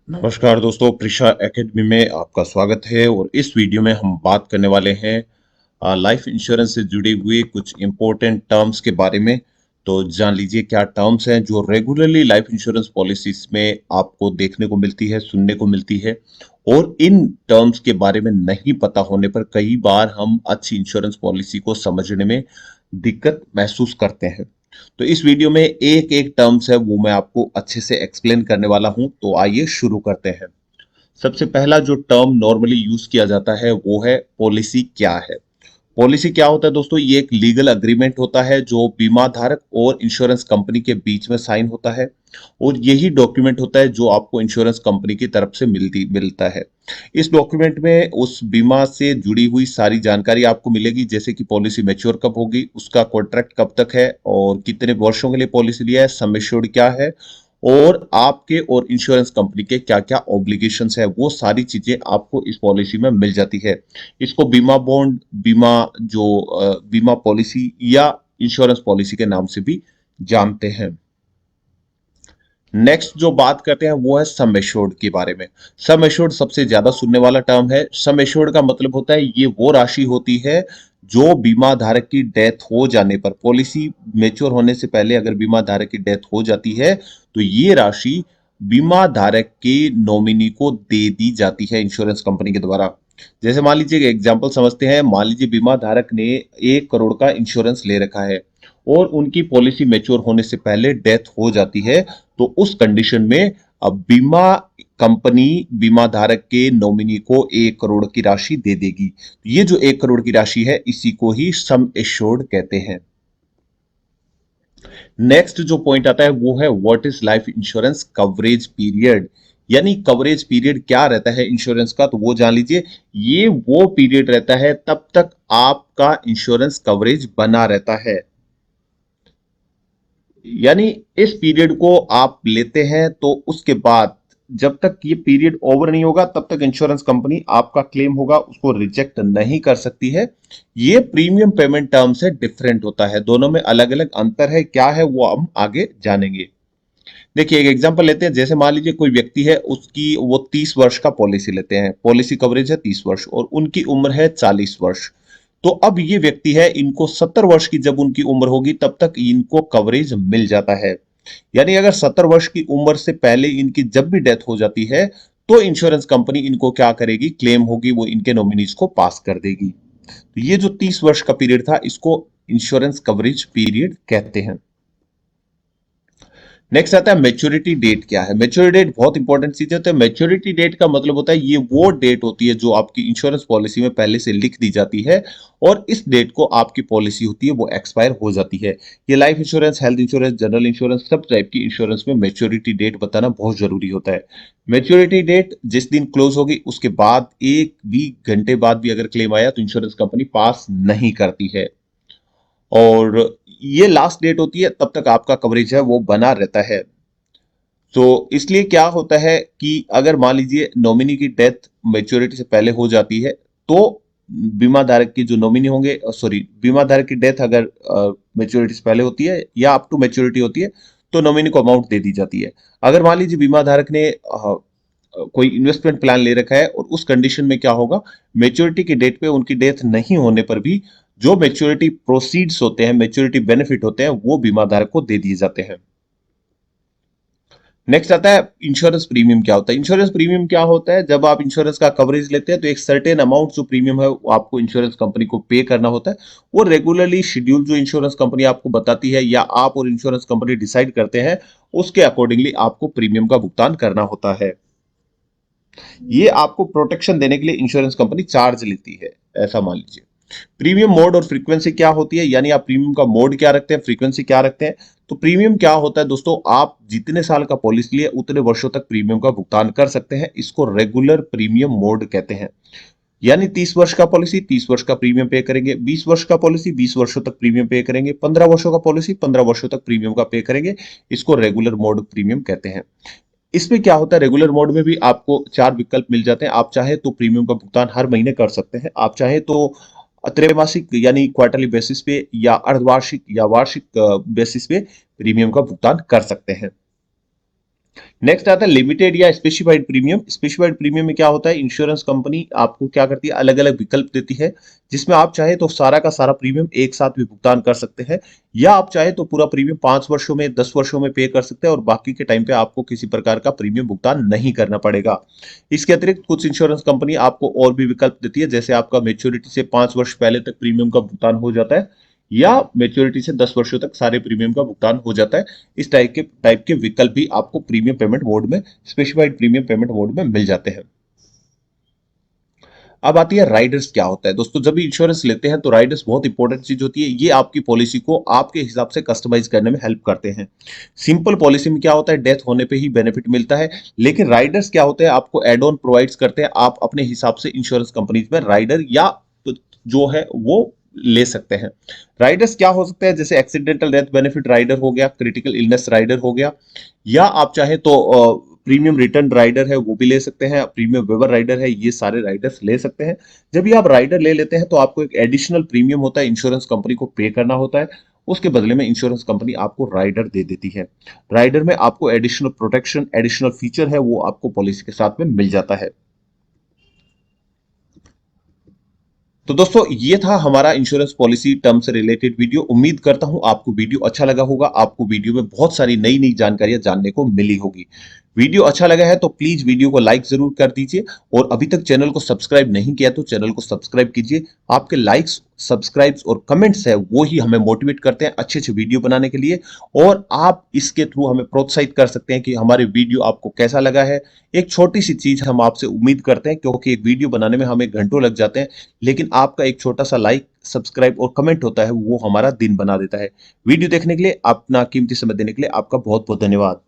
नमस्कार दोस्तों, प्रिशा एकेडमी में आपका स्वागत है। और इस वीडियो में हम बात करने वाले हैं लाइफ इंश्योरेंस से जुड़ी हुई कुछ इंपॉर्टेंट टर्म्स के बारे में। तो जान लीजिए क्या टर्म्स हैं जो रेगुलरली लाइफ इंश्योरेंस पॉलिसीज में आपको देखने को मिलती है, सुनने को मिलती है। और इन टर्म्स के बारे में नहीं पता होने पर कई बार हम अच्छी इंश्योरेंस पॉलिसी को समझने में दिक्कत महसूस करते हैं। तो इस वीडियो में एक एक टर्म्स है वो मैं आपको अच्छे से एक्सप्लेन करने वाला हूं। तो आइए शुरू करते हैं। सबसे पहला जो टर्म नॉर्मली यूज किया जाता है वो है पॉलिसी क्या है। पॉलिसी क्या होता है दोस्तों? ये एक लीगल अग्रीमेंट होता है जो बीमा धारक और इंश्योरेंस कंपनी के बीच में साइन होता है। और यही डॉक्यूमेंट होता है जो आपको इंश्योरेंस कंपनी की तरफ से मिलता है। इस डॉक्यूमेंट में उस बीमा से जुड़ी हुई सारी जानकारी आपको मिलेगी, जैसे कि पॉलिसी मैच्योर कब होगी, उसका कॉन्ट्रैक्ट कब तक है, और कितने वर्षों के लिए पॉलिसी लिया है, सम एश्योर्ड क्या है, और आपके और इंश्योरेंस कंपनी के क्या क्या ऑब्लिगेशंस है, वो सारी चीजें आपको इस पॉलिसी में मिल जाती है। इसको बीमा बॉन्ड, बीमा पॉलिसी या इंश्योरेंस पॉलिसी के नाम से भी जानते हैं। नेक्स्ट जो बात करते हैं वो है सम एश्योर्ड के बारे में। सम एश्योर्ड सबसे ज्यादा सुनने वाला टर्म है। सम एश्योर्ड का मतलब होता है ये वो राशि होती है जो बीमा धारक की डेथ हो जाने पर, पॉलिसी मेच्योर होने से पहले अगर बीमा धारक की डेथ हो जाती है तो ये राशि बीमा धारक के नॉमिनी को दे दी जाती है इंश्योरेंस कंपनी के द्वारा। जैसे मान लीजिए एग्जांपल समझते हैं। मान लीजिए बीमा धारक ने 1 करोड़ का इंश्योरेंस ले रखा है और उनकी पॉलिसी मैच्योर होने से पहले डेथ हो जाती है। तो उस कंडीशन में अब बीमा कंपनी बीमा धारक के नॉमिनी को 1 करोड़ की राशि दे देगी। ये जो 1 करोड़ की राशि है इसी को ही सम एश्योर्ड कहते हैं। नेक्स्ट जो पॉइंट आता है वो है what is life insurance coverage period. यानी कवरेज पीरियड क्या रहता है इंश्योरेंस का, तो वो जान लीजिए। ये वो पीरियड रहता है तब तक आपका इंश्योरेंस कवरेज बना रहता है। यानी इस पीरियड को आप लेते हैं तो उसके बाद जब तक ये पीरियड ओवर नहीं होगा तब तक इंश्योरेंस कंपनी आपका क्लेम होगा उसको रिजेक्ट नहीं कर सकती है। ये प्रीमियम पेमेंट टर्म से डिफरेंट होता है, दोनों में अलग अलग अंतर है। क्या है वो हम आगे जानेंगे। देखिए एक एग्जांपल लेते हैं। जैसे मान लीजिए कोई व्यक्ति है, उसकी वो 30 वर्ष का पॉलिसी लेते हैं, पॉलिसी कवरेज है 30 वर्ष और उनकी उम्र है 40 वर्ष। तो अब ये व्यक्ति है, इनको 70 वर्ष की जब उनकी उम्र होगी तब तक इनको कवरेज मिल जाता है। यानी अगर 70 वर्ष की उम्र से पहले इनकी जब भी डेथ हो जाती है तो इंश्योरेंस कंपनी इनको क्या करेगी, क्लेम होगी वो इनके नॉमिनीज को पास कर देगी। तो ये जो 30 वर्ष का पीरियड था इसको इंश्योरेंस कवरेज पीरियड कहते हैं। नेक्स्ट आता है मेच्योरिटी डेट क्या है। मेच्योरिटी डेट बहुत इंपॉर्टेंट चीज होता है। मेच्योरिटी डेट का मतलब होता है ये वो डेट होती है जो आपकी इंश्योरेंस पॉलिसी में पहले से लिख दी जाती है और इस डेट को आपकी पॉलिसी होती है वो एक्सपायर हो जाती है। ये life insurance, health insurance, general insurance, सब टाइप की इंश्योरेंस में मेच्योरिटी डेट बताना बहुत जरूरी होता है। मेच्योरिटी डेट जिस दिन क्लोज होगी उसके बाद 1 भी घंटे बाद भी अगर क्लेम आया तो इंश्योरेंस कंपनी पास नहीं करती है। और ये लास्ट डेट होती है, तब तक आपका कवरेज है वो बना रहता है। तो इसलिए क्या होता है कि अगर मान लीजिए नॉमिनी की डेथ मैच्योरिटी से पहले हो जाती है तो बीमा धारक की जो नॉमिनी होंगे, सॉरी, बीमा धारक की डेथ अगर मैच्योरिटी से पहले होती है या अप टू मैच्योरिटी होती है तो नॉमिनी को अमाउंट दे दी जाती है। अगर मान लीजिए बीमा धारक ने कोई इन्वेस्टमेंट प्लान ले रखा है और उस कंडीशन में क्या होगा, मैच्योरिटी की डेट पे उनकी डेथ नहीं होने पर भी जो मैच्योरिटी प्रोसीड्स होते हैं, मैच्योरिटी बेनिफिट होते हैं, वो बीमा धारक को दे दिए जाते हैं। नेक्स्ट आता है इंश्योरेंस प्रीमियम क्या होता है। इंश्योरेंस प्रीमियम क्या होता है, जब आप इंश्योरेंस का कवरेज लेते हैं तो एक सर्टेन अमाउंट जो प्रीमियम है वो आपको इंश्योरेंस कंपनी को पे करना होता है। वो रेगुलरली शेड्यूल जो इंश्योरेंस कंपनी आपको बताती है या आप और इंश्योरेंस कंपनी डिसाइड करते हैं उसके अकॉर्डिंगली आपको प्रीमियम का भुगतान करना होता है। ये आपको प्रोटेक्शन देने के लिए इंश्योरेंस कंपनी चार्ज लेती है, ऐसा मान लीजिए। प्रीमियम मोड और फ्रीक्वेंसी क्या होती है, यानी आप प्रीमियम का मोड क्या रखते हैं, फ्रीक्वेंसी क्या रखते हैं। तो प्रीमियम क्या होता है दोस्तों, आप जितने साल का पॉलिसी लिए उतने वर्षों तक प्रीमियम का भुगतान कर सकते हैं। इसको रेगुलर प्रीमियम मोड कहते हैं। यानी 30 वर्ष का पॉलिसी 30 वर्ष का प्रीमियम पे करेंगे, 20 वर्ष का पॉलिसी 20 वर्षों तक प्रीमियम पे करेंगे, 15 वर्षों का पॉलिसी 15 वर्षों तक प्रीमियम का पे करेंगे। इसको रेगुलर मोड प्रीमियम कहते हैं। इसमें क्या होता है, रेगुलर मोड में भी आपको 4 विकल्प मिल जाते हैं। आप चाहे तो प्रीमियम का भुगतान हर महीने कर सकते हैं, आप चाहे तो त्रैमासिक यानी क्वार्टरली बेसिस पे या अर्धवार्षिक या वार्षिक बेसिस पे प्रीमियम का भुगतान कर सकते हैं। नेक्स्ट आता है लिमिटेड या स्पेसिफाइड प्रीमियम। स्पेसिफाइड प्रीमियम में क्या होता है, इंश्योरेंस कंपनी आपको क्या करती है, अलग अलग विकल्प देती है, जिसमें आप चाहे तो सारा का सारा प्रीमियम एक साथ भी भुगतान कर सकते हैं, या आप चाहे तो पूरा प्रीमियम 5 वर्षों में 10 वर्षों में पे कर सकते हैं और बाकी के टाइम पे आपको किसी प्रकार का प्रीमियम भुगतान नहीं करना पड़ेगा। इसके अतिरिक्त कुछ इंश्योरेंस कंपनी आपको और भी विकल्प देती है, जैसे आपका मेच्योरिटी से 5 वर्ष पहले तक प्रीमियम का भुगतान हो जाता है, या मेच्योरिटी से 10 वर्षों तक सारे प्रीमियम का भुगतान हो जाता है। इस टाइप के विकल्प भी आपको प्रीमियम पेमेंट मोड में, स्पेसिफाइड प्रीमियम पेमेंट मोड में मिल जाते हैं। अब आती है राइडर्स क्या होता है। दोस्तों जब भी इंश्योरेंस लेते हैं तो राइडर्स बहुत इंपॉर्टेंट चीज होती है, ये आपकी पॉलिसी को आपके हिसाब से कस्टमाइज करने में हेल्प करते हैं। सिंपल पॉलिसी में क्या होता है, डेथ होने पे ही बेनिफिट मिलता है, लेकिन राइडर्स क्या होते हैं, आपको एड ऑन प्रोवाइड्स करते हैं, आप अपने हिसाब से इंश्योरेंस कंपनीज में राइडर या जो है वो ले सकते हैं। राइडर्स क्या हो सकते हैं, जैसे एक्सीडेंटल डेथ बेनिफिट राइडर हो गया, क्रिटिकल इलनेस राइडर हो गया, या आप चाहे तो प्रीमियम रिटर्न राइडर है वो भी ले सकते हैं, प्रीमियम वेवर राइडर है, ये सारे राइडर्स ले सकते हैं। जब ये आप राइडर ले लेते हैं तो आपको एक एडिशनल प्रीमियम होता है, इंश्योरेंस कंपनी को पे करना होता है, उसके बदले में इंश्योरेंस कंपनी आपको राइडर दे देती है। राइडर में आपको एडिशनल प्रोटेक्शन, एडिशनल फीचर है वो आपको पॉलिसी के साथ में मिल जाता है। तो दोस्तों ये था हमारा इंश्योरेंस पॉलिसी टर्म से रिलेटेड वीडियो। उम्मीद करता हूं आपको वीडियो अच्छा लगा होगा, आपको वीडियो में बहुत सारी नई नई जानकारियां जानने को मिली होगी। वीडियो अच्छा लगा है तो प्लीज वीडियो को लाइक जरूर कर दीजिए, और अभी तक चैनल को सब्सक्राइब नहीं किया तो चैनल को सब्सक्राइब कीजिए। आपके लाइक्स, सब्सक्राइब्स और कमेंट्स है वो ही हमें मोटिवेट करते हैं अच्छे अच्छे वीडियो बनाने के लिए, और आप इसके थ्रू हमें प्रोत्साहित कर सकते हैं कि हमारे वीडियो आपको कैसा लगा है। एक छोटी सी चीज हम आपसे उम्मीद करते हैं, क्योंकि एक वीडियो बनाने में हमें घंटों लग जाते हैं, लेकिन आपका एक छोटा सा लाइक, सब्सक्राइब और कमेंट होता है वो हमारा दिन बना देता है। वीडियो देखने के लिए, अपना कीमती समय देने के लिए आपका बहुत बहुत धन्यवाद।